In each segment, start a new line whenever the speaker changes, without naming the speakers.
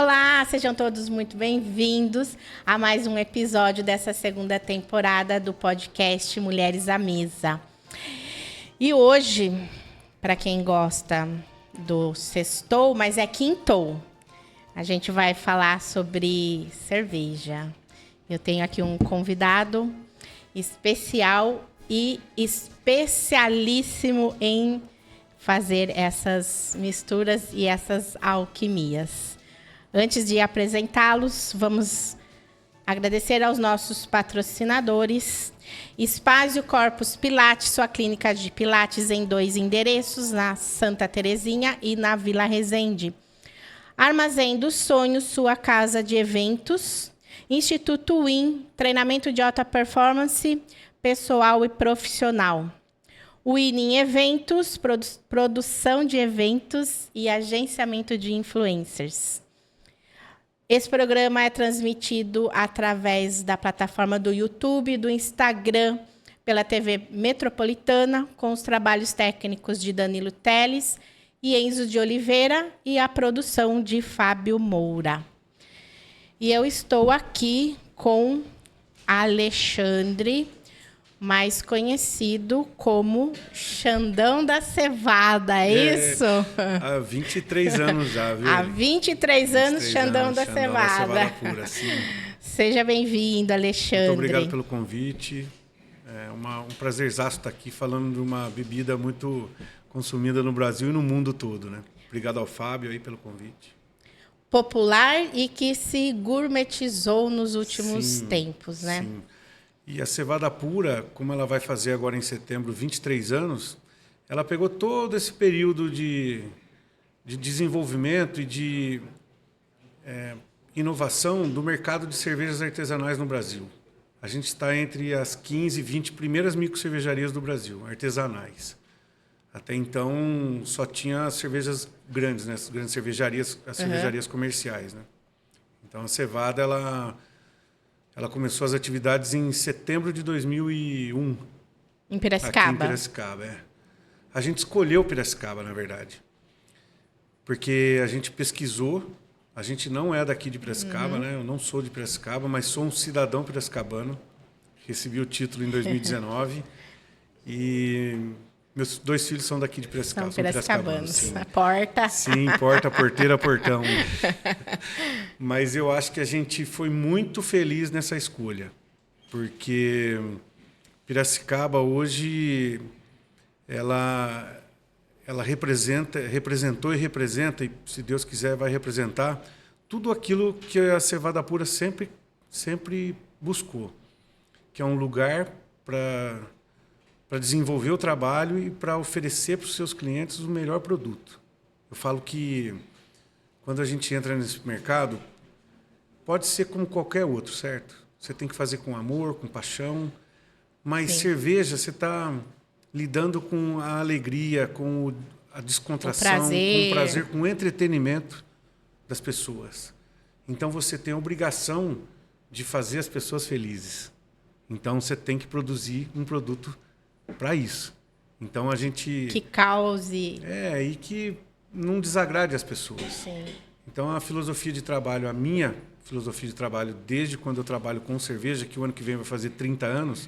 Olá, sejam todos muito bem-vindos a mais um episódio dessa segunda temporada do podcast Mulheres à Mesa. E hoje, para quem gosta do sextou, mas é quintou, a gente vai falar sobre cerveja. Eu tenho aqui um convidado especial e especialíssimo em fazer essas misturas e essas alquimias. Antes de apresentá-los, vamos agradecer aos nossos patrocinadores. Espásio Corpus Pilates, sua clínica de pilates em 2 endereços, na Santa Terezinha e na Vila Resende. Armazém dos Sonhos, sua casa de eventos. Instituto Win, treinamento de alta performance, pessoal e profissional. Winning Eventos, produção de eventos e agenciamento de influencers. Esse programa é transmitido através da plataforma do YouTube, do Instagram, pela TV Metropolitana, com os trabalhos técnicos de Danilo Teles e Enzo de Oliveira e a produção de Fábio Moura. E eu estou aqui com Alexandre, mais conhecido como Xandão da Cevada, é isso?
Há 23 anos já, viu?
Há 23 anos, Xandão da Cevada.
Pura, sim.
Seja bem-vindo, Alexandre.
Muito obrigado pelo convite. É um prazerzaço estar aqui falando de uma bebida muito consumida no Brasil e no mundo todo, né? Obrigado ao Fábio aí pelo convite.
Popular e que se gourmetizou nos últimos tempos, né?
Sim. E a Cevada Pura, como ela vai fazer agora em setembro 23 anos, ela pegou todo esse período de desenvolvimento e de inovação do mercado de cervejas artesanais no Brasil. A gente está entre as 15, 20 primeiras microcervejarias do Brasil, artesanais. Até então, só tinha as cervejas grandes, né? As grandes cervejarias, as cervejarias comerciais, né? Então, a Cevada, ela começou as atividades em setembro de 2001.
Em Piracicaba?
Aqui em Piracicaba, é. A gente escolheu Piracicaba, na verdade. Porque a gente pesquisou. A gente não é daqui de Piracicaba, né? Eu não sou de Piracicaba, mas sou um cidadão piracicabano. Recebi o título em 2019. E meus 2 filhos são daqui de Piracicaba.
São piracicabanos.
Sim.
A porta.
Sim, porta, porteira, portão. Mas eu acho que a gente foi muito feliz nessa escolha. Porque Piracicaba hoje, ela representou e representa, e se Deus quiser vai representar, tudo aquilo que a Cevada Pura sempre buscou. Que é um lugar para desenvolver o trabalho e para oferecer para os seus clientes o melhor produto. Eu falo que quando a gente entra nesse mercado, pode ser como qualquer outro, certo? Você tem que fazer com amor, com paixão, mas cerveja, você está lidando com a alegria, com a descontração, com o prazer, com o entretenimento das pessoas. Então, você tem a obrigação de fazer as pessoas felizes. Então, você tem que produzir um produto para isso. Então, a gente...
Que cause...
e que não desagrade as pessoas.
Sim.
Então, a filosofia de trabalho, a minha filosofia de trabalho, desde quando eu trabalho com cerveja, que o ano que vem vai fazer 30 anos,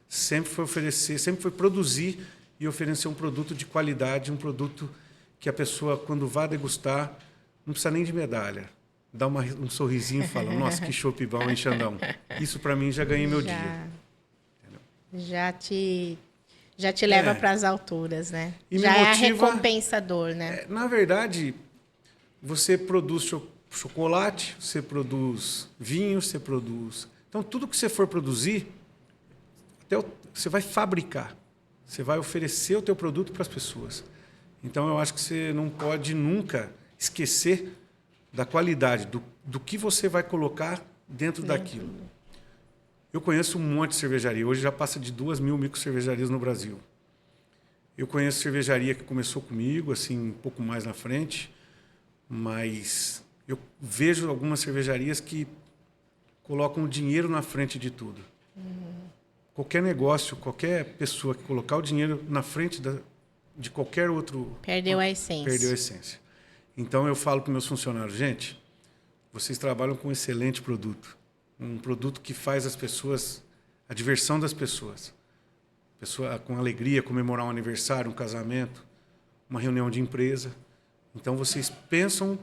sempre foi produzir e oferecer um produto de qualidade, um produto que a pessoa, quando vá degustar, não precisa nem de medalha. Dá um sorrisinho e fala, nossa, que chopp bom, hein, Xandão? Isso, para mim, já ganhei meu dia. Entendeu? Já te leva para as alturas, né?
E já é recompensador, né?
Na verdade, você produz chocolate, você produz vinho, você produz... Então, tudo que você for produzir, você vai fabricar. Você vai oferecer o teu produto para as pessoas. Então, eu acho que você não pode nunca esquecer da qualidade, do que você vai colocar dentro daquilo. Eu conheço um monte de cervejaria. Hoje já passa de 2.000 microcervejarias no Brasil. Eu conheço cervejaria que começou comigo, assim, um pouco mais na frente, mas eu vejo algumas cervejarias que colocam o dinheiro na frente de tudo. Qualquer negócio, qualquer pessoa que colocar o dinheiro na frente de qualquer outro...
Perdeu a essência.
Perdeu a essência. Então, eu falo para os meus funcionários, gente, vocês trabalham com um excelente produto. Um produto que faz a diversão das pessoas. Pessoa com alegria, comemorar um aniversário, um casamento, uma reunião de empresa. Então, vocês pensam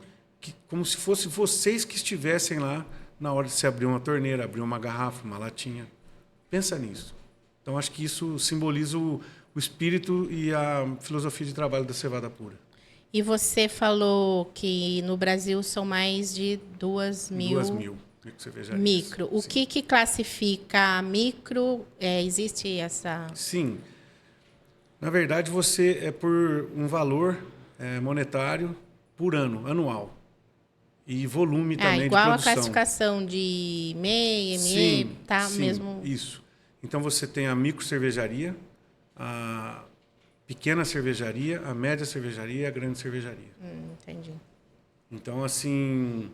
como se fosse vocês que estivessem lá na hora de se abrir uma torneira, abrir uma garrafa, uma latinha. Pensa nisso. Então, acho que isso simboliza o espírito e a filosofia de trabalho da cevada pura.
E você falou que no Brasil são mais de 2.000...
2.000 microcervejarias.
Micro. O que classifica micro? Existe essa...
Sim. Na verdade, você é por um valor monetário por ano, anual. E volume também de produção.
Igual a classificação de MEI, ME,
sim,
tá
sim,
mesmo...
Isso. Então, você tem a microcervejaria, a pequena cervejaria, a média cervejaria e a grande cervejaria.
Entendi.
Então, assim,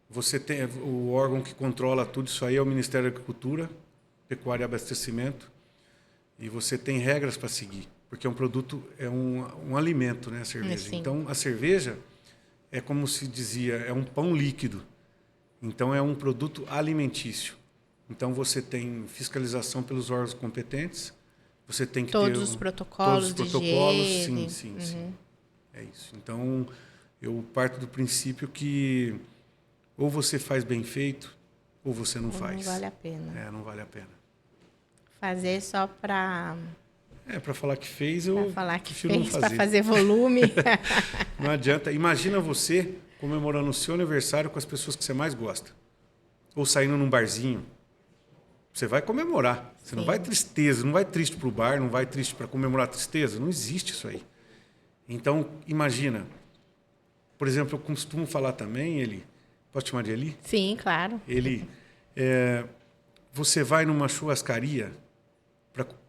você tem o órgão que controla tudo isso aí é o Ministério da Agricultura, Pecuária e Abastecimento, e você tem regras para seguir, porque é um produto, é um alimento, né, a cerveja.
Sim.
Então, a cerveja é como se dizia, é um pão líquido. Então, é um produto alimentício. Então, você tem fiscalização pelos órgãos competentes, você tem que
todos
ter
os protocolos
todos os protocolos,
de higiene.
sim. É isso. Então, eu parto do princípio que ou você faz bem feito ou você não faz.
Não vale a pena.
Não vale a pena.
Fazer só para...
para falar que fez, eu prefiro não fazer.
Para fazer volume.
Não adianta. Imagina você comemorando o seu aniversário com as pessoas que você mais gosta. Ou saindo num barzinho. Você vai comemorar. Você não vai tristeza, não vai triste para o bar, não vai triste para comemorar a tristeza. Não existe isso aí. Então, imagina. Por exemplo, eu costumo falar também, posso te chamar de Eli?
Sim, claro.
Eli, você vai numa churrascaria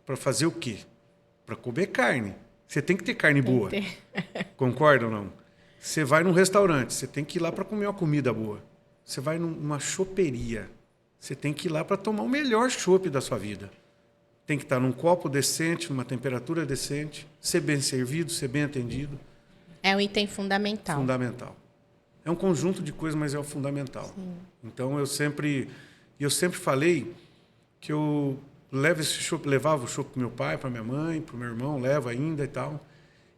para fazer o quê? Para comer carne. Você tem que ter carne boa. Concorda ou não? Você vai num restaurante, você tem que ir lá para comer uma comida boa. Você vai numa choperia, você tem que ir lá para tomar o melhor chopp da sua vida. Tem que estar num copo decente, numa temperatura decente, ser bem servido, ser bem atendido.
É um item fundamental.
Fundamental. É um conjunto de coisas, mas é o fundamental.
Sim.
Então, eu sempre falei que eu levava o chopp para meu pai, para minha mãe, para o meu irmão, levo ainda e tal.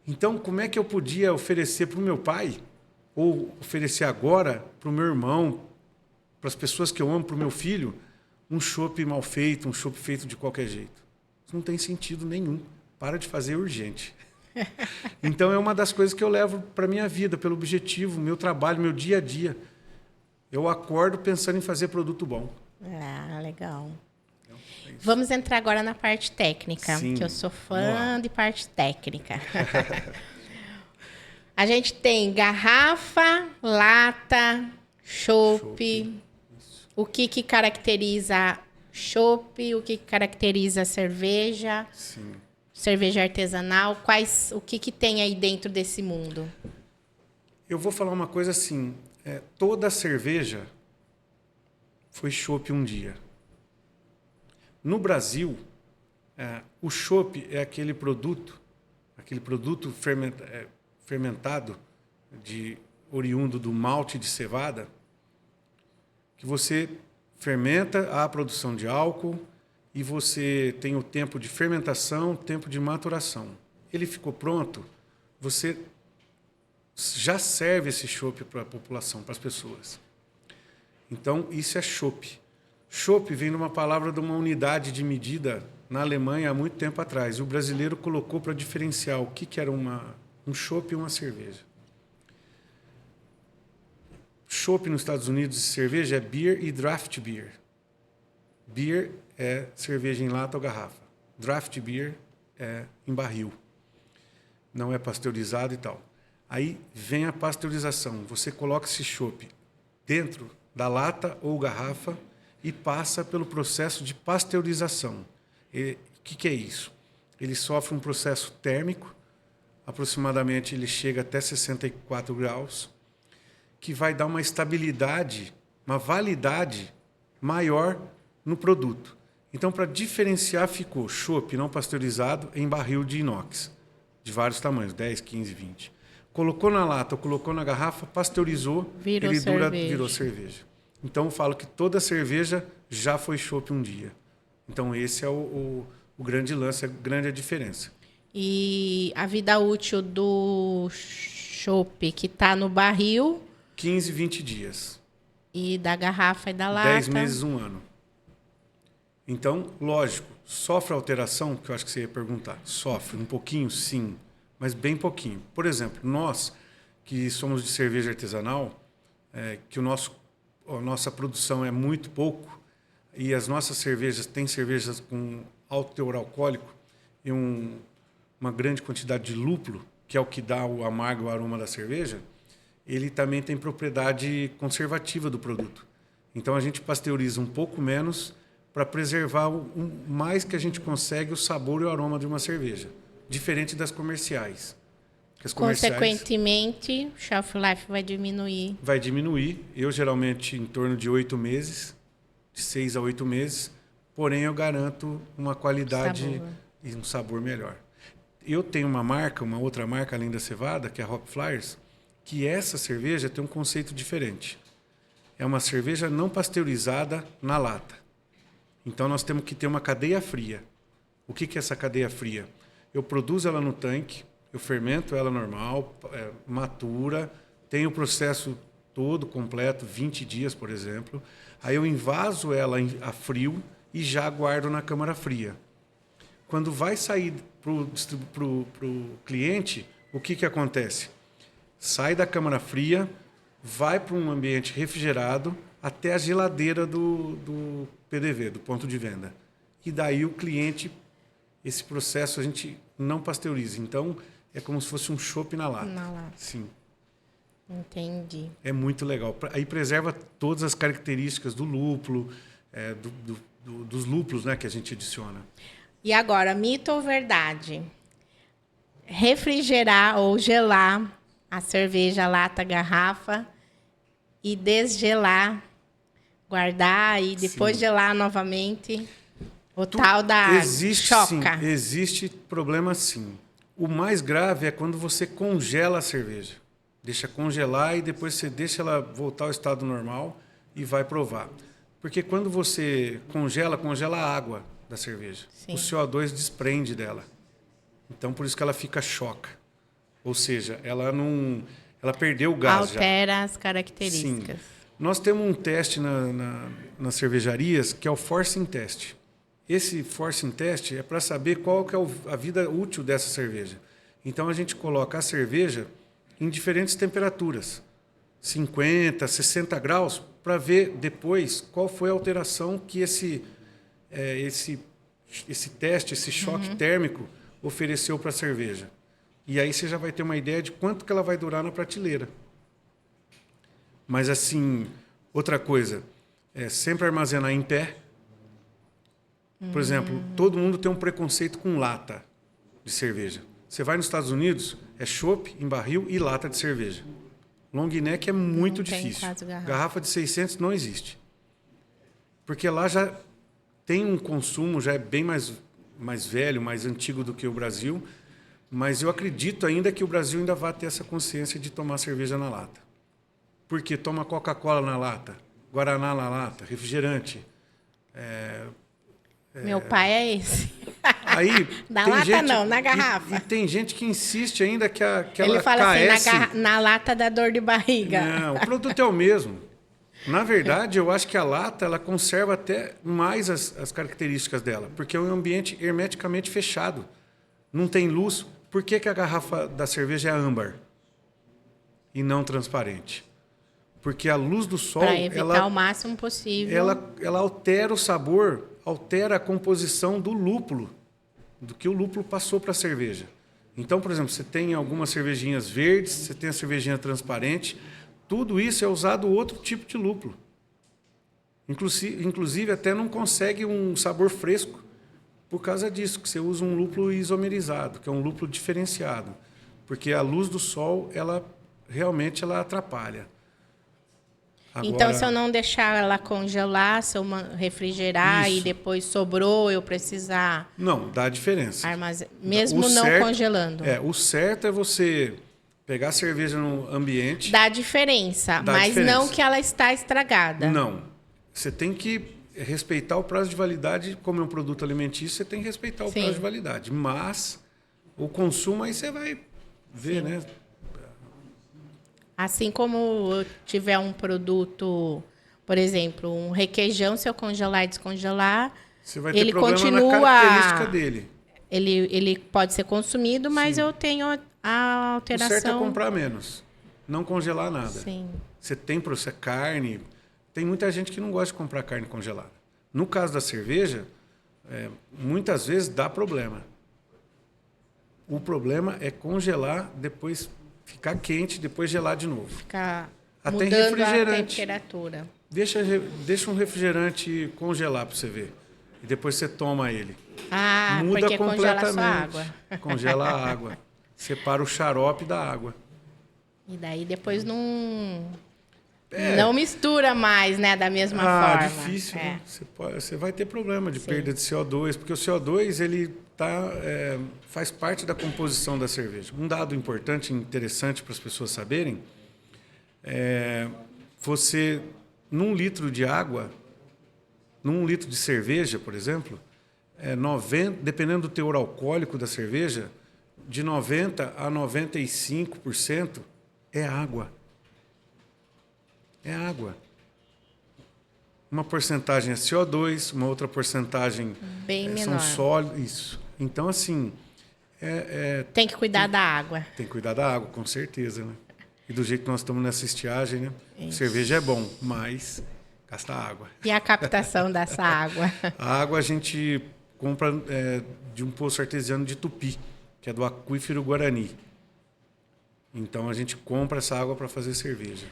Então, como é que eu podia oferecer para o meu pai, ou oferecer agora para o meu irmão, para as pessoas que eu amo, para o meu filho, um chopp mal feito, um chopp feito de qualquer jeito? Isso não tem sentido nenhum. Para de fazer urgente. Então, é uma das coisas que eu levo para a minha vida, pelo objetivo, meu trabalho, meu dia a dia. Eu acordo pensando em fazer produto bom.
Legal. Vamos entrar agora na parte técnica,
Sim.
que eu sou fã de parte técnica. A gente tem garrafa, lata, chopp. O que caracteriza chopp? O que caracteriza cerveja?
Sim.
Cerveja artesanal? O que tem aí dentro desse mundo?
Eu vou falar uma coisa assim. Toda cerveja foi chopp um dia. No Brasil, o chopp é aquele produto fermentado, oriundo do malte de cevada, que você fermenta a produção de álcool e você tem o tempo de fermentação, tempo de maturação. Ele ficou pronto, você já serve esse chopp para a população, para as pessoas. Então, isso é chopp. Chopp vem de uma palavra de uma unidade de medida na Alemanha há muito tempo atrás. E o brasileiro colocou para diferenciar o que era um chopp e uma cerveja. Chopp nos Estados Unidos e cerveja é beer e draft beer. Beer é cerveja em lata ou garrafa. Draft beer é em barril. Não é pasteurizado e tal. Aí vem a pasteurização. Você coloca esse chopp dentro da lata ou garrafa e passa pelo processo de pasteurização. O que é isso? Ele sofre um processo térmico, aproximadamente ele chega até 64 graus, que vai dar uma estabilidade, uma validade maior no produto. Então, para diferenciar, ficou chopp não pasteurizado em barril de inox, de vários tamanhos, 10, 15, 20. Colocou na lata ou colocou na garrafa, pasteurizou, virou cerveja. Então, eu falo que toda cerveja já foi chopp um dia. Então, esse é o grande lance, a grande diferença.
E a vida útil do chopp que está no barril...
15, 20 dias.
E da garrafa e da lata?
10 meses, 1 ano. Então, lógico, sofre alteração, que eu acho que você ia perguntar. Sofre um pouquinho, sim, mas bem pouquinho. Por exemplo, nós que somos de cerveja artesanal, que a nossa produção é muito pouco, e as nossas cervejas, tem cervejas com alto teor alcoólico e uma grande quantidade de lúpulo, que é o que dá o amargo, o aroma da cerveja, ele também tem propriedade conservativa do produto. Então, a gente pasteuriza um pouco menos para preservar o mais que a gente consegue o sabor e o aroma de uma cerveja, diferente das comerciais.
Consequentemente, o shelf life vai diminuir.
Vai diminuir. Eu, geralmente, em torno de 8 meses, de 6 a 8 meses, porém, eu garanto uma qualidade e um sabor melhor. Eu tenho uma outra marca, além da cevada, que é a Hop Flyers, que essa cerveja tem um conceito diferente. É uma cerveja não pasteurizada na lata. Então, nós temos que ter uma cadeia fria. O que é essa cadeia fria? Eu produzo ela no tanque, eu fermento ela normal, matura, tem o processo todo completo, 20 dias, por exemplo. Aí eu envaso ela a frio e já guardo na câmara fria. Quando vai sair para o cliente, o que acontece? Sai da câmara fria, vai para um ambiente refrigerado até a geladeira do PDV, do ponto de venda. E daí o cliente, esse processo a gente não pasteuriza. Então, é como se fosse um chopp na lata.
Na lata.
Sim.
Entendi.
É muito legal. Aí preserva todas as características do lúpulo, dos lúpulos, né, que a gente adiciona.
E agora, mito ou verdade? Refrigerar ou gelar a cerveja, a lata, a garrafa e desgelar, guardar e depois gelar novamente. O tal da choca.
Sim, existe problema sim. O mais grave é quando você congela a cerveja. Deixa congelar e depois você deixa ela voltar ao estado normal e vai provar. Porque quando você congela a água da cerveja. Sim. O CO2 desprende dela. Então, por isso que ela fica choca. Ou seja, ela perdeu o gás.
Altera as características.
Sim. Nós temos um teste nas cervejarias que é o forcing test. Esse forcing test é para saber qual que é a vida útil dessa cerveja. Então, a gente coloca a cerveja em diferentes temperaturas, 50, 60 graus, para ver depois qual foi a alteração que esse teste, esse choque térmico ofereceu para a cerveja. E aí você já vai ter uma ideia de quanto que ela vai durar na prateleira. Mas, assim, outra coisa, sempre armazenar em pé. Por exemplo, todo mundo tem um preconceito com lata de cerveja. Você vai nos Estados Unidos, é chopp em barril e lata de cerveja. Long neck é muito difícil. Garrafa de 600 não existe. Porque lá já tem um consumo, já é bem mais velho, mais antigo do que o Brasil, mas eu acredito ainda que o Brasil ainda vai ter essa consciência de tomar cerveja na lata. Porque toma Coca-Cola na lata, Guaraná na lata, refrigerante.
Meu pai é esse.
Aí,
na lata gente, não, na garrafa.
E tem gente que insiste ainda que
ele fala KS... assim, na lata dá dor de barriga.
Não, o produto é o mesmo. Na verdade, eu acho que a lata ela conserva até mais as características dela, porque é um ambiente hermeticamente fechado. Não tem luz. Por que a garrafa da cerveja é âmbar e não transparente? Porque a luz do sol...
Para evitar o máximo possível.
Ela altera o sabor, altera a composição do lúpulo, do que o lúpulo passou para a cerveja. Então, por exemplo, você tem algumas cervejinhas verdes, você tem a cervejinha transparente, tudo isso é usado outro tipo de lúpulo. Inclusive, até não consegue um sabor fresco por causa disso, que você usa um lúpulo isomerizado, que é um lúpulo diferenciado. Porque a luz do sol, realmente atrapalha. Agora,
então, se eu não deixar ela congelar, se eu refrigerar e depois sobrou, eu precisar...
Não, dá diferença.
Mesmo não congelando.
O certo é você Pegar a cerveja no ambiente...
Dá diferença,
Dá
mas
diferença.
não que ela está estragada.
Não. Você tem que respeitar o prazo de validade. Como é um produto alimentício, você tem que respeitar o
Sim.
prazo de validade. Mas o consumo aí você vai ver, né?
Assim como tiver um produto, por exemplo, um requeijão, se eu congelar e descongelar,
Você vai ter
ele
problema
continua...
na característica dele.
Ele pode ser consumido, mas
Sim.
eu tenho a
O
alteração...
certo é comprar menos. Não congelar nada.
Sim.
Você tem carne. Tem muita gente que não gosta de comprar carne congelada. No caso da cerveja, muitas vezes dá problema. O problema é congelar, depois ficar quente, depois gelar de novo.
Ficar
Até
mudando a
refrigerante.
temperatura.
Deixa um refrigerante congelar para você ver. E depois você toma ele.
Ah,
Muda
porque congela
completamente.
só a água.
Congela a água. Separa o xarope da água.
E daí depois não mistura mais, né, da mesma forma.
Difícil,
É.
né? Você vai ter problema de perda de CO2, porque o CO2 ele faz parte da composição da cerveja. Um dado importante e interessante para as pessoas saberem você, num litro de água, num litro de cerveja, por exemplo, 90, dependendo do teor alcoólico da cerveja, de 90% a 95% é água. É água. Uma porcentagem é CO2, uma outra porcentagem
Bem
são
menor.
sólidos. Isso. Então, assim...
Tem que cuidar da água.
Tem que cuidar da água, com certeza, né? E do jeito que nós estamos nessa estiagem, né?
Isso.
Cerveja é bom, mas gasta água.
E a captação dessa água?
A água a gente compra de um poço artesiano de Tupi, que é do aquífero Guarani. Então, a gente compra essa água para fazer cerveja.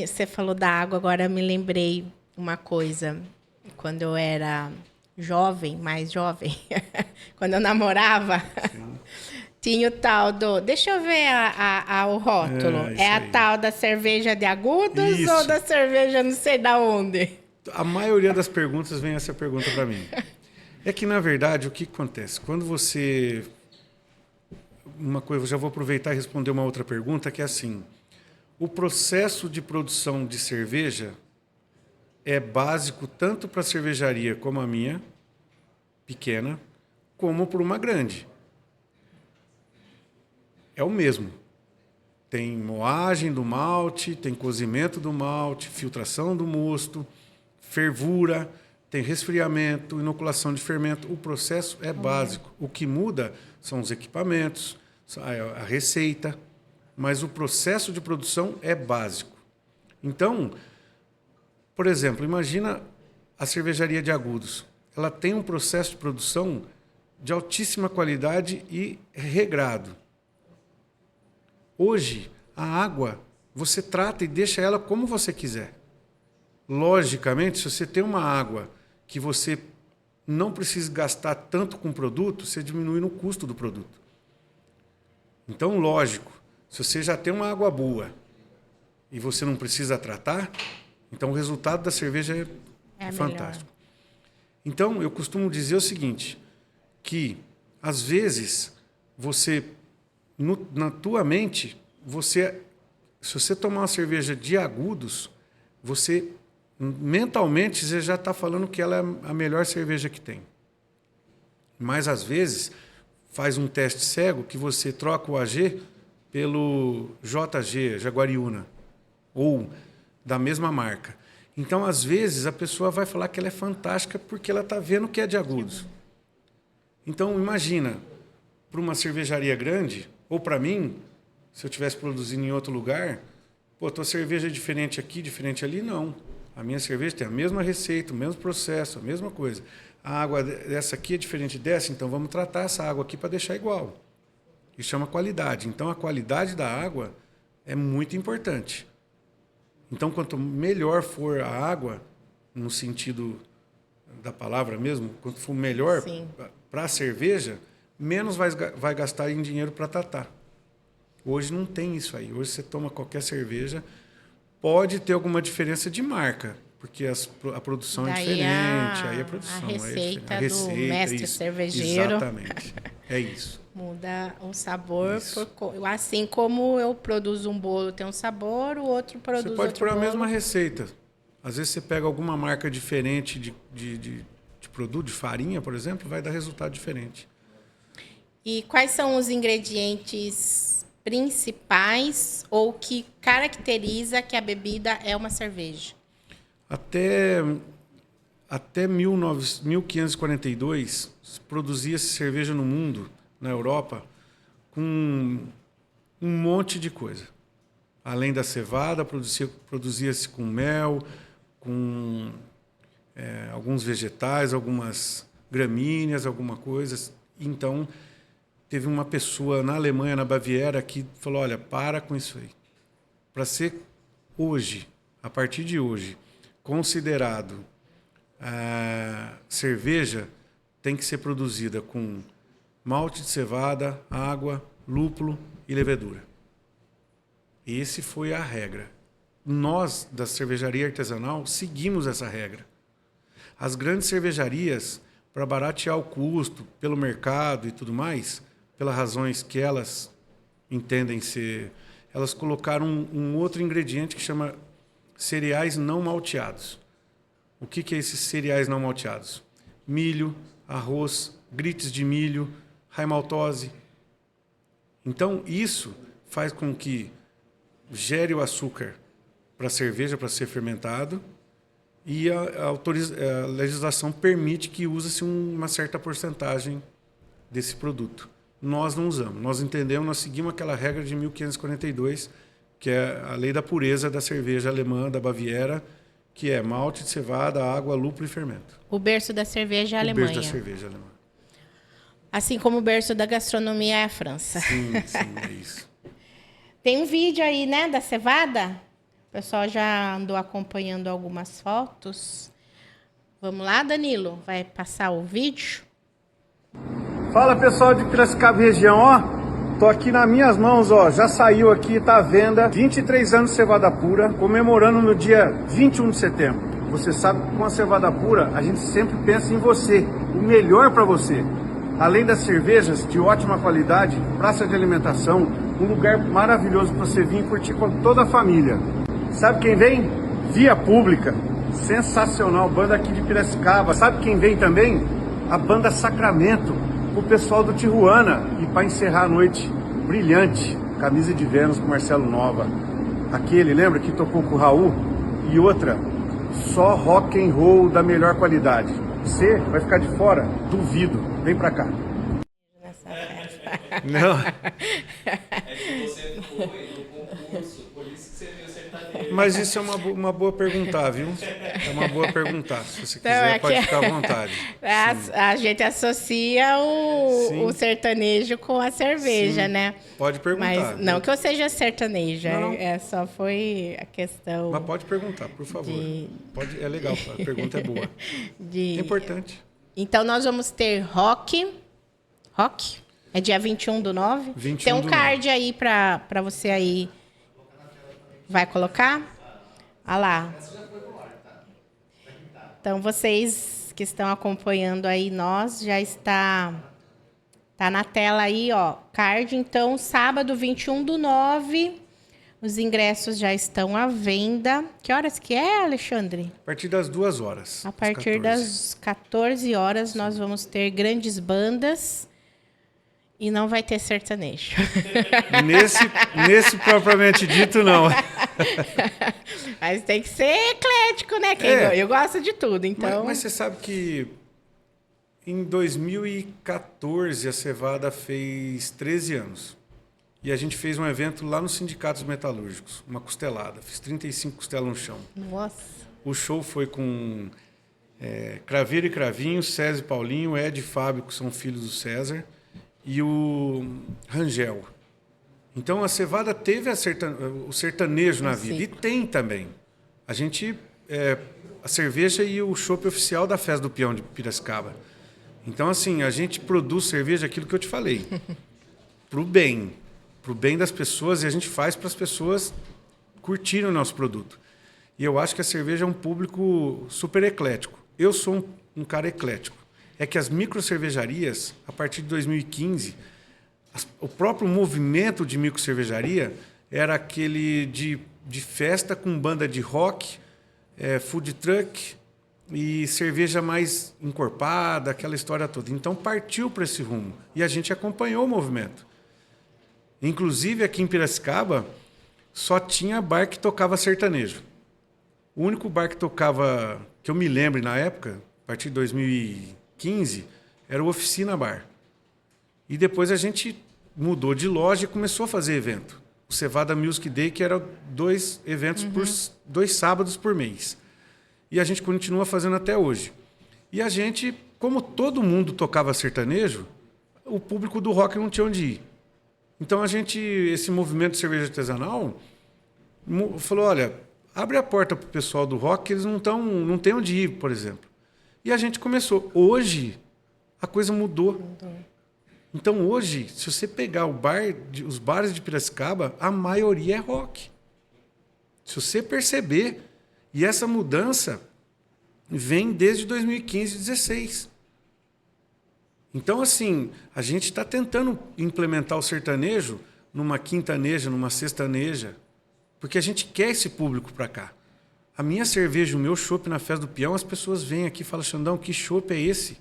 Você falou da água, agora eu me lembrei uma coisa. Quando eu era jovem, mais jovem, quando eu namorava, tinha o tal do... Deixa eu ver o rótulo.
Isso
É a
aí.
tal da cerveja de agudos
Isso.
ou da cerveja não sei da onde?
A maioria das perguntas vem essa pergunta para mim. É que, na verdade, o que acontece? Quando você... Uma coisa, eu já vou aproveitar e responder uma outra pergunta, que é assim... O processo de produção de cerveja é básico tanto para a cervejaria como a minha, pequena, como para uma grande. É o mesmo. Tem moagem do malte, tem cozimento do malte, filtração do mosto, fervura, tem resfriamento, inoculação de fermento. O processo é básico. O que muda são os equipamentos, a receita, mas o processo de produção é básico. Então, por exemplo, imagina a cervejaria de Agudos. Ela tem um processo de produção de altíssima qualidade e regrado. Hoje, a água, você trata e deixa ela como você quiser. Logicamente, se você tem uma água que você não precisa gastar tanto com o produto, você diminui no custo do produto. Então, lógico, se você já tem uma água boa e você não precisa tratar, então o resultado da cerveja é fantástico. Então, eu costumo dizer o seguinte, que, às vezes, você, na tua mente, se você tomar uma cerveja de Agudos, você, mentalmente, você já está falando que ela é a melhor cerveja que tem. Mas, às vezes, faz um teste cego que você troca o AG pelo JG, Jaguariúna, ou da mesma marca. Então, às vezes, a pessoa vai falar que ela é fantástica porque ela está vendo que é de Agudos. Então, imagina, para uma cervejaria grande, ou para mim, se eu estivesse produzindo em outro lugar, tua cerveja é diferente aqui, diferente ali? Não. A minha cerveja tem a mesma receita, o mesmo processo, a mesma coisa. A água dessa aqui é diferente dessa, então vamos tratar essa água aqui para deixar igual. Isso chama qualidade. Então, a qualidade da água é muito importante. Então, quanto melhor for a água, no sentido da palavra mesmo, quanto for melhor para a cerveja, menos vai gastar em dinheiro para tratar. Hoje não tem isso aí. Hoje você toma qualquer cerveja, pode ter alguma diferença de marca, porque a produção é diferente, aí a produção
a receita
é diferente.
do mestre cervejeiro.
Exatamente. É isso.
Muda o sabor. Assim como eu produzo um bolo, tem um sabor, o outro produz outro bolo.
Você pode pôr a mesma receita. Às vezes você pega alguma marca diferente de produto, de farinha, por exemplo, vai dar resultado diferente.
E quais são os ingredientes principais ou que caracteriza que a bebida é uma cerveja?
Até 1542, produzia-se cerveja no mundo, na Europa, com um monte de coisa. Além da cevada, produzia-se com mel, com alguns vegetais, algumas gramíneas, alguma coisa. Então, teve uma pessoa na Alemanha, na Baviera, que falou, olha, para com isso aí. Para ser hoje, a partir de hoje, considerado cerveja, tem que ser produzida com malte de cevada, água, lúpulo e levedura. Esse foi a regra. Nós, da cervejaria artesanal, seguimos essa regra. As grandes cervejarias, para baratear o custo, pelo mercado e tudo mais, pelas razões que elas entendem ser, elas colocaram um outro ingrediente que chama cereais não malteados. O que é esses cereais não malteados? Milho, arroz, grites de milho, raimaltose. Então, isso faz com que gere o açúcar para a cerveja, para ser fermentado, e a legislação permite que use-se uma certa porcentagem desse produto. Nós não usamos. Nós entendemos, nós seguimos aquela regra de 1542, que é a lei da pureza da cerveja alemã, da Baviera, que é malte de cevada, água, lúpulo e fermento.
O berço da cerveja é a Alemanha.
O berço da cerveja alemã.
Assim como o berço da gastronomia é a França.
Sim, é isso.
Tem um vídeo aí, né, da cevada? O pessoal já andou acompanhando algumas fotos. Vamos lá, Danilo? Vai passar o vídeo?
Fala, pessoal de Piracicaba região, ó. Tô aqui nas minhas mãos, ó. Já saiu aqui, tá à venda. 23 anos de cevada pura, comemorando no dia 21 de setembro. Você sabe que com a cevada pura, a gente sempre pensa em você, o melhor para você. Além das cervejas de ótima qualidade, praça de alimentação, um lugar maravilhoso para você vir curtir com toda a família. Sabe quem vem? Via Pública. Sensacional, banda aqui de Piracicaba. Sabe quem vem também? A banda Sacramento, o pessoal do Tijuana. E para encerrar a noite, brilhante, Camisa de Vênus com Marcelo Nova. Aquele, lembra que tocou com o Raul? E outra, só rock and roll da melhor qualidade. Você vai ficar de fora? Duvido. Vem pra cá.
Não.
É que você foi no concurso, por isso que você viu sertanejo.
Mas isso é uma boa perguntar, viu? É uma boa perguntar. Se você quiser, pode ficar à vontade.
A gente associa o sertanejo com a cerveja,
Sim.
né?
Pode perguntar.
Mas não que eu seja sertaneja,
Não.
Só foi a questão...
Mas pode perguntar, por favor. É legal, a pergunta é boa. É importante.
Então, nós vamos ter rock. É dia 21/9.
21
Tem um
do
card aí para você aí. Vai colocar? Olha lá. Então, vocês que estão acompanhando aí, nós já está na tela aí, ó. Card, então, sábado 21/9. Os ingressos já estão à venda. Que horas que é, Alexandre?
A partir das 2 horas.
A partir das 14 horas, nós vamos ter grandes bandas. E não vai ter sertanejo.
Nesse propriamente dito, não.
Mas tem que ser eclético, né? Eu gosto de tudo, então...
Mas você sabe que em 2014 a Cevada fez 13 anos. E a gente fez um evento lá nos sindicatos metalúrgicos, uma costelada. Fiz 35 costelas no chão.
Nossa.
O show foi com Craveiro e Cravinho, César e Paulinho, Ed e Fábio, que são filhos do César, e o Rangel. Então a Cevada teve o sertanejo na vida. E tem também. A gente... a cerveja e o chopp oficial da Festa do Peão de Piracicaba. Então, assim, a gente produz cerveja, aquilo que eu te falei, pro bem das pessoas, e a gente faz para as pessoas curtirem o nosso produto. E eu acho que a cerveja é um público super eclético. Eu sou um cara eclético. é que as microcervejarias, a partir de 2015, o próprio movimento de microcervejaria era aquele de festa com banda de rock, food truck e cerveja mais encorpada, aquela história toda. Então partiu para esse rumo e a gente acompanhou o movimento. Inclusive aqui em Piracicaba só tinha bar que tocava sertanejo. O único bar que tocava, que eu me lembro na época, a partir de 2015, era o Oficina Bar. E depois a gente mudou de loja e começou a fazer evento. O Cevada Music Day, que era 2 eventos por 2 sábados por mês. E a gente continua fazendo até hoje. E a gente, como todo mundo tocava sertanejo, o público do rock não tinha onde ir. Então esse movimento de cerveja artesanal falou, olha, abre a porta para o pessoal do rock, que eles não têm onde ir, por exemplo. E a gente começou. Hoje, a coisa mudou. Então, hoje, se você pegar os bares de Piracicaba, a maioria é rock. Se você perceber, e essa mudança vem desde 2015 e 2016. Então, assim, a gente está tentando implementar o sertanejo numa quintaneja, numa sextaneja, porque a gente quer esse público para cá. A minha cerveja, o meu chopp na Festa do Peão, as pessoas vêm aqui e falam, Xandão, que chopp é esse?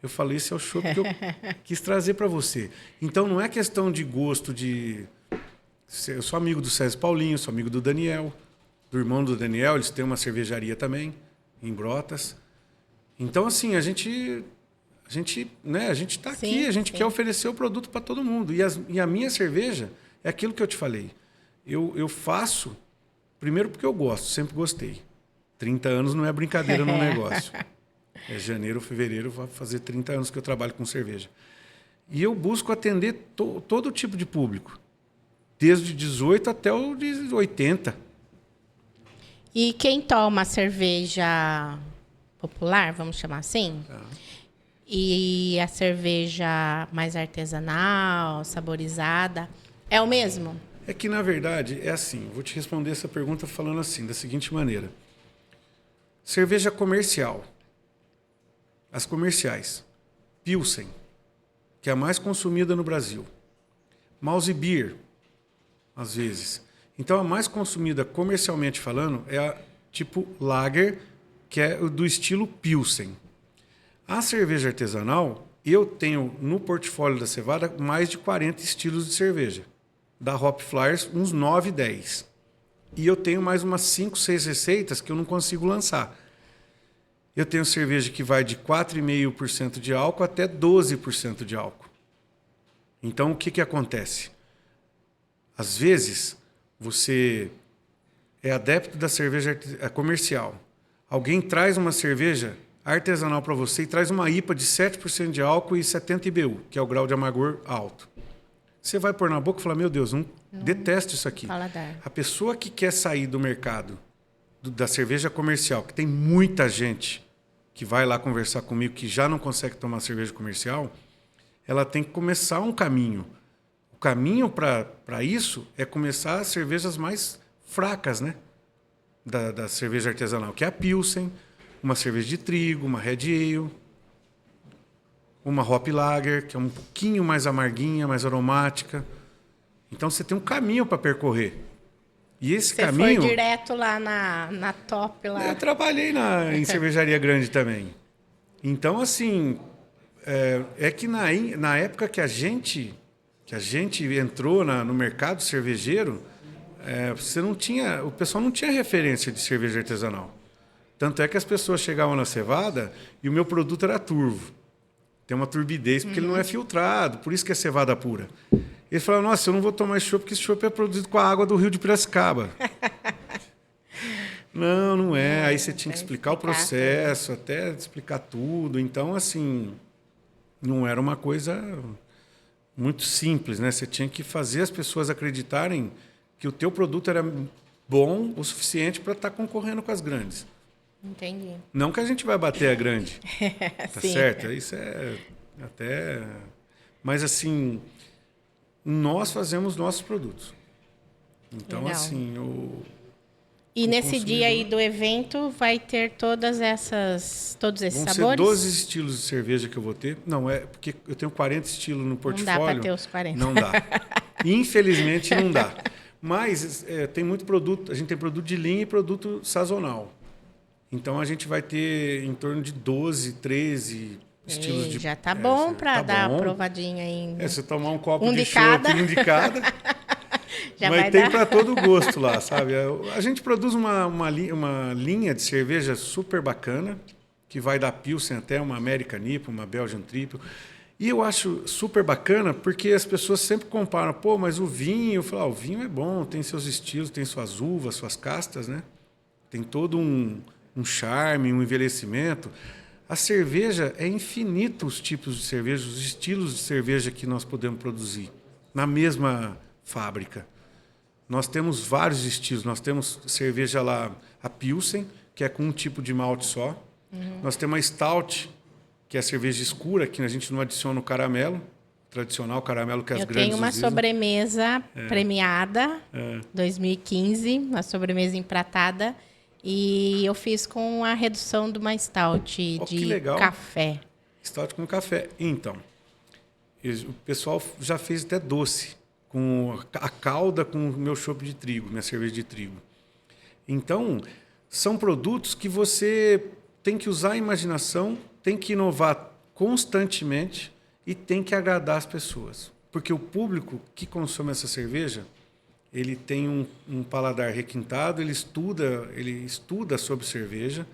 Eu falei, esse é o chopp que eu quis trazer para você. Então, não é questão de gosto de... Eu sou amigo do César Paulinho, sou amigo do Daniel, do irmão do Daniel, eles têm uma cervejaria também, em Brotas. Então, assim, a gente está aqui, a gente quer oferecer o produto para todo mundo. E a minha cerveja é aquilo que eu te falei. Eu faço, primeiro porque eu gosto, sempre gostei. 30 anos não é brincadeira no negócio. É janeiro, fevereiro, vai fazer 30 anos que eu trabalho com cerveja. E eu busco atender todo tipo de público, desde 18 até o de 80.
E quem toma cerveja popular, vamos chamar assim, e a cerveja mais artesanal, saborizada, é o mesmo?
É que, na verdade, é assim. Vou te responder essa pergunta falando assim, da seguinte maneira. Cerveja comercial. As comerciais. Pilsen, que é a mais consumida no Brasil. Mouse Beer, às vezes. Então, a mais consumida comercialmente falando é a tipo Lager, que é do estilo Pilsen. A cerveja artesanal, eu tenho no portfólio da Cevada mais de 40 estilos de cerveja. Da Hop Flyers, uns 9, 10. E eu tenho mais umas 5, 6 receitas que eu não consigo lançar. Eu tenho cerveja que vai de 4,5% de álcool até 12% de álcool. Então, o que acontece? Às vezes, você é adepto da cerveja comercial. Alguém traz uma cerveja artesanal para você e traz uma IPA de 7% de álcool e 70 IBU, que é o grau de amargor alto. Você vai pôr na boca e falar, meu Deus, detesto isso aqui.
Paladar.
A pessoa que quer sair do mercado da cerveja comercial, que tem muita gente que vai lá conversar comigo que já não consegue tomar cerveja comercial, ela tem que começar um caminho. O caminho para isso é começar as cervejas mais fracas, né? Da cerveja artesanal, que é a Pilsen, uma cerveja de trigo, uma Red Ale, uma Hop Lager, que é um pouquinho mais amarguinha, mais aromática. Então, você tem um caminho para percorrer. E esse caminho...
Você foi direto lá na top lá.
Eu trabalhei em cervejaria grande também. Então, assim, é que na época que a gente entrou no mercado cervejeiro, o pessoal não tinha referência de cerveja artesanal. Tanto é que as pessoas chegavam na cevada e o meu produto era turvo. Tem uma turbidez porque ele não é filtrado, por isso que é cevada pura. Eles falaram, nossa, eu não vou tomar esse chopp porque esse chopp é produzido com a água do rio de Piracicaba. Não é. Aí você tinha que explicar o processo, até explicar tudo. Então, assim, não era uma coisa muito simples, né? Você tinha que fazer as pessoas acreditarem que o teu produto era bom o suficiente para estar concorrendo com as grandes.
Entendi.
Não que a gente vai bater a grande. Tá
Sim.
certo? Isso é até... Mas, assim, nós fazemos nossos produtos. Então,
Legal.
assim,
E
pro
nesse dia aí
consumidor.
do evento vai ter todos esses
Vão
sabores?
ser 12 estilos de cerveja que eu vou ter. Não, é porque eu tenho 40 estilos no
Não
portfólio.
dá para ter os 40.
Não dá. Infelizmente não dá. Mas tem muito produto. A gente tem produto de linha e produto sazonal. Então a gente vai ter em torno de 12, 13 estilos de...
Já tá bom para
tá
dar
bom.
uma provadinha ainda.
Você tomar um copo
Um
de
de cada.
chopp, um de cada.
Já
Mas
vai
tem
dar.
para todo gosto lá, sabe? A gente produz uma linha de cerveja super bacana, que vai da Pilsen até uma American IPA, uma Belgian Triple. E eu acho super bacana porque as pessoas sempre comparam, pô, mas o vinho, eu falo, o vinho é bom, tem seus estilos, tem suas uvas, suas castas, né? Tem todo um charme, um envelhecimento. A cerveja é infinito os tipos de cerveja, os estilos de cerveja que nós podemos produzir na mesma fábrica. Nós temos vários estilos. Nós temos cerveja lá, a Pilsen, que é com um tipo de malte só. Nós temos a Stout, que é a cerveja escura, que a gente não adiciona o caramelo, tradicional caramelo que as
Eu
grandes
tenho uma
utilizam.
sobremesa premiada, 2015, uma sobremesa empratada, e eu fiz com a redução de uma stout
Oh, que
de
legal.
café.
Stout com café. Então, o pessoal já fez até doce, com a calda com o meu chopp de trigo, minha cerveja de trigo. Então, são produtos que você tem que usar a imaginação, tem que inovar constantemente e tem que agradar as pessoas. Porque o público que consome essa cerveja, ele tem um paladar requintado, ele estuda sobre cerveja,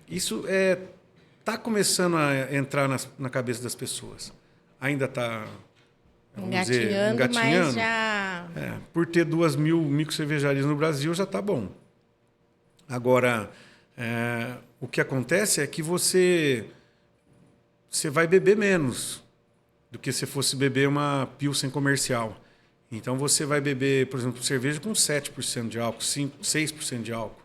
isso está começando a entrar na cabeça das pessoas. Ainda está
Engatinhando, mas já...
por ter 2.000 microcervejarias no Brasil, já está bom. Agora, o que acontece é que você vai beber menos do que se fosse beber uma Pilsen comercial. Então, você vai beber, por exemplo, cerveja com 7% de álcool, 6% de álcool.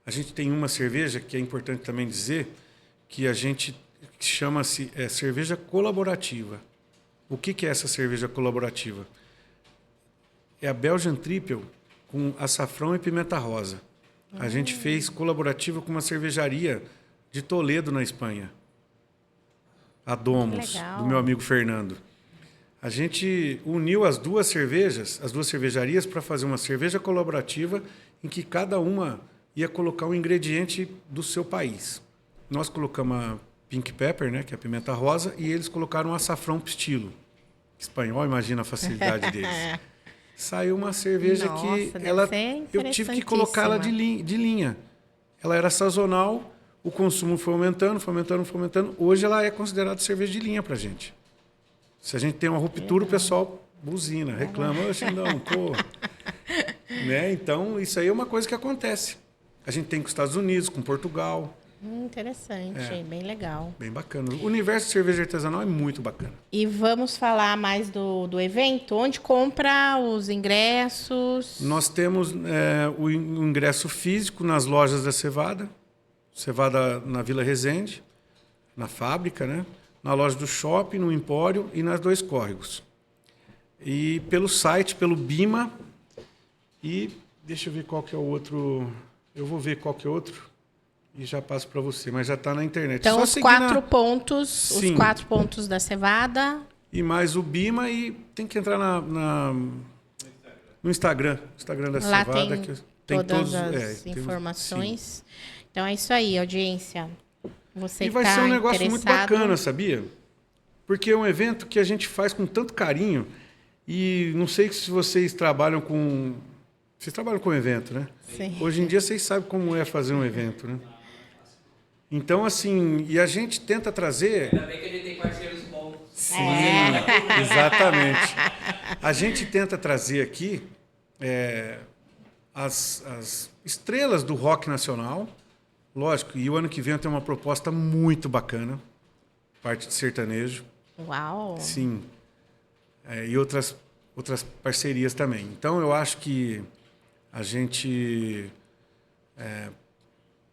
A gente tem uma cerveja, que é importante também dizer, que chama-se cerveja colaborativa. O que é essa cerveja colaborativa? É a Belgian Triple com açafrão e pimenta rosa. A gente fez colaborativa com uma cervejaria de Toledo, na Espanha. A Domus, do meu amigo Fernando. A gente uniu as duas cervejarias, para fazer uma cerveja colaborativa em que cada uma ia colocar um ingrediente do seu país. Nós colocamos a pink pepper, né, que é a pimenta rosa, e eles colocaram açafrão pistilo. Espanhol, imagina a facilidade deles. Saiu uma cerveja eu tive que colocar ela de linha. Ela era sazonal, o consumo foi aumentando. Hoje ela é considerada cerveja de linha para a gente. Se a gente tem uma ruptura, o pessoal buzina, reclama. Oxe, não, pô. Né? Então, isso aí é uma coisa que acontece. A gente tem com os Estados Unidos, com Portugal.
Interessante, bem legal.
Bem bacana. O universo de cerveja artesanal é muito bacana.
E vamos falar mais do evento? Onde compra os ingressos?
Nós temos o ingresso físico nas lojas da Cevada. Cevada na Vila Resende, na fábrica, né? Na loja do shopping, no Empório e nas Dois Córregos. E pelo site, pelo Bima. E deixa eu ver qual que é o outro. Eu vou ver qual que é o outro. E já passo para você, mas já está na internet.
Então,
só
os 4 pontos,
Sim.
os 4 pontos da Cevada.
E mais o Bima, e tem que entrar no Instagram da
Lá
Cevada.
tem
que
todas as informações.
Sim.
Então, é isso aí, audiência. Você
E vai
tá
ser um negócio muito
interessado...
bacana, sabia? Porque é um evento que a gente faz com tanto carinho. E não sei se vocês trabalham com... Vocês trabalham com evento, né?
Sim.
Hoje em dia vocês sabem como é fazer um evento, né? Então, assim, e a gente tenta trazer...
Ainda bem que a gente tem parceiros bons.
Sim, exatamente. A gente tenta trazer aqui as estrelas do rock nacional, lógico, e o ano que vem eu tenho uma proposta muito bacana, parte de sertanejo.
Uau!
Sim. E outras parcerias também. Então, eu acho que a gente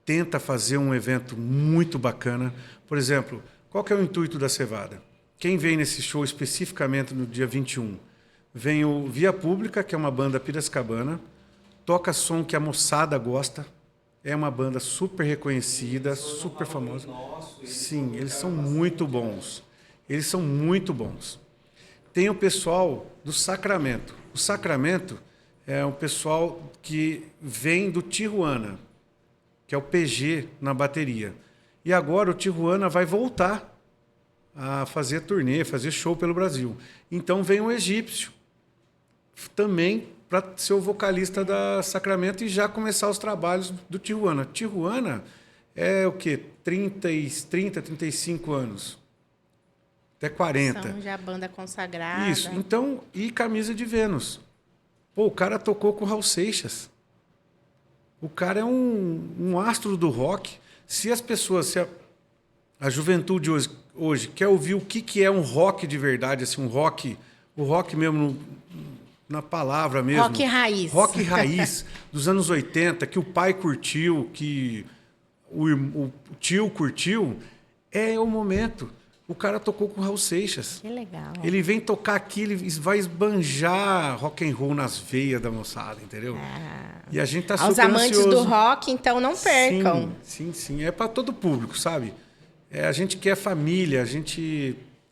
tenta fazer um evento muito bacana. Por exemplo, qual que é o intuito da Cevada? Quem vem nesse show especificamente no dia 21? Vem o Via Pública, que é uma banda piracicabana, toca som que a moçada gosta. É uma banda super reconhecida, super famosa. Sim, eles são muito bons. Eles são muito bons. Tem o pessoal do Sacramento. O Sacramento é um pessoal que vem do Tijuana, que é o PG na bateria. E agora o Tijuana vai voltar a fazer turnê, fazer show pelo Brasil. Então vem o Egípcio, também para ser o vocalista da Sacramento e já começar os trabalhos do Tijuana. Tijuana é o quê? 30, 35 anos. Até 40.
São já banda consagrada.
Isso. Então, e Camisa de Vênus. Pô, o cara tocou com o Raul Seixas. O cara é um astro do rock. Se as pessoas, se a juventude hoje quer ouvir o que é um rock de verdade, assim, o rock mesmo na palavra mesmo.
Rock raiz.
Rock raiz dos anos 80, que o pai curtiu, que o tio curtiu, é o momento. O cara tocou com o Raul Seixas.
Que legal.
Ele vem tocar aqui, ele vai esbanjar rock and roll nas veias da moçada, entendeu? E a gente tá super ansioso.
Aos amantes do rock, então não percam.
Sim. É para todo público, sabe? A gente quer família,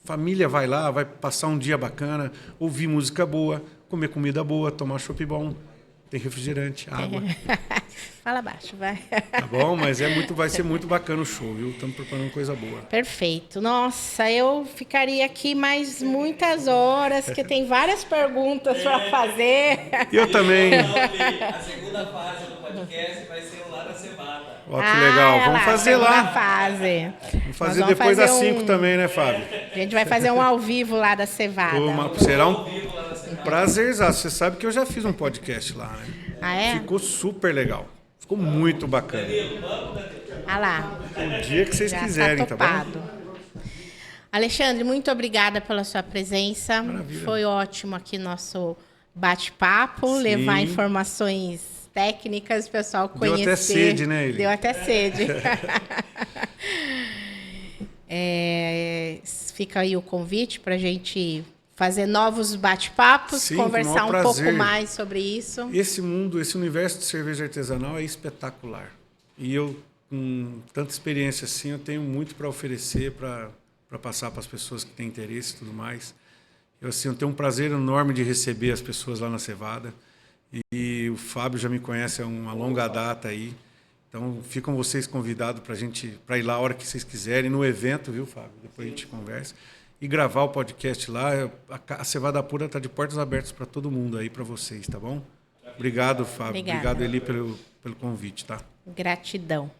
família vai lá, vai passar um dia bacana, ouvir música boa, comer comida boa, tomar chopp bom, tem refrigerante, água.
Fala baixo, vai.
Tá bom, mas vai ser muito bacana o show, viu? Estamos preparando coisa boa.
Perfeito. Nossa, eu ficaria aqui mais muitas horas, que tem várias perguntas para fazer.
Eu também.
A segunda fase do podcast vai ser o Lá na Cevada.
Ó, que legal. Vamos fazer lá.
Fase.
Vamos fazer depois das 5 também, né, Fábio?
A gente vai fazer um ao vivo lá da Cevada.
Será um prazerzaço. Você sabe que eu já fiz um podcast lá, né?
Ah, é?
Ficou super legal. Ficou muito bacana.
Ah lá.
O dia que vocês quiserem, tá bom?
Alexandre, muito obrigada pela sua presença.
Maravilha.
Foi ótimo aqui nosso bate-papo, levar informações técnicas, o pessoal conhecer.
Deu até sede, né, ele?
Deu até sede. Fica aí o convite para a gente fazer novos bate-papos, conversar um pouco mais sobre isso.
Esse universo de cerveja artesanal é espetacular. E eu, com tanta experiência assim, eu tenho muito para oferecer, para passar para as pessoas que têm interesse e tudo mais. Eu tenho um prazer enorme de receber as pessoas lá na Cevada. E o Fábio já me conhece há uma longa data aí. Então, ficam vocês convidados para ir lá a hora que vocês quiserem, no evento, viu, Fábio? Depois a gente conversa. E gravar o podcast lá. A Cevada Pura está de portas abertas para todo mundo aí, para vocês, tá bom? Obrigado, Fábio. Obrigado, Eli, pelo convite, tá?
Gratidão.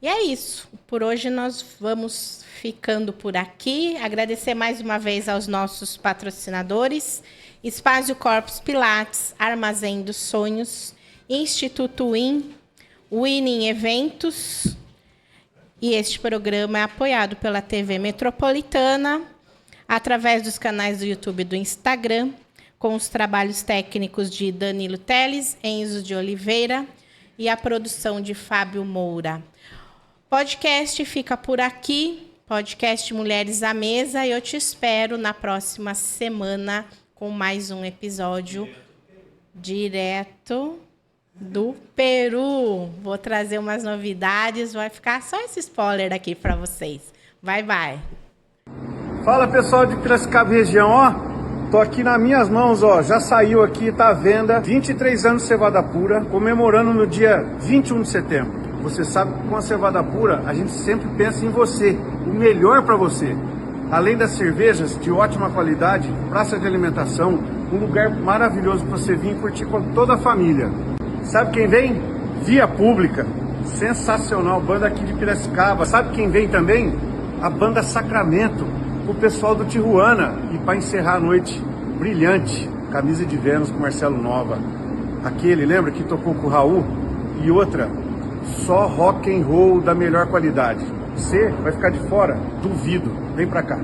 E é isso. Por hoje nós vamos ficando por aqui. Agradecer mais uma vez aos nossos patrocinadores: Espaço Corpus Pilates, Armazém dos Sonhos, Instituto Winning Eventos. E este programa é apoiado pela TV Metropolitana, através dos canais do YouTube e do Instagram, com os trabalhos técnicos de Danilo Teles, Enzo de Oliveira e a produção de Fábio Moura. Podcast fica por aqui, podcast Mulheres à Mesa, e eu te espero na próxima semana com mais um episódio direto do Peru. Vou trazer umas novidades, vai ficar só esse spoiler aqui para vocês. Vai.
Fala, pessoal de Piracicaba região, ó. Tô aqui nas minhas mãos, ó. Já saiu aqui, tá à venda. 23 anos de cevada pura, comemorando no dia 21 de setembro. Você sabe que com a cevada pura, a gente sempre pensa em você, o melhor para você. Além das cervejas de ótima qualidade, praça de alimentação, um lugar maravilhoso para você vir curtir com toda a família. Sabe quem vem? Via Pública. Sensacional, banda aqui de Piracicaba. Sabe quem vem também? A banda Sacramento, o pessoal do Tijuana. E para encerrar a noite, brilhante, Camisa de Vênus com Marcelo Nova. Aquele, lembra que tocou com o Raul? E outra, só rock and roll da melhor qualidade. Você vai ficar de fora? Duvido. Vem pra cá.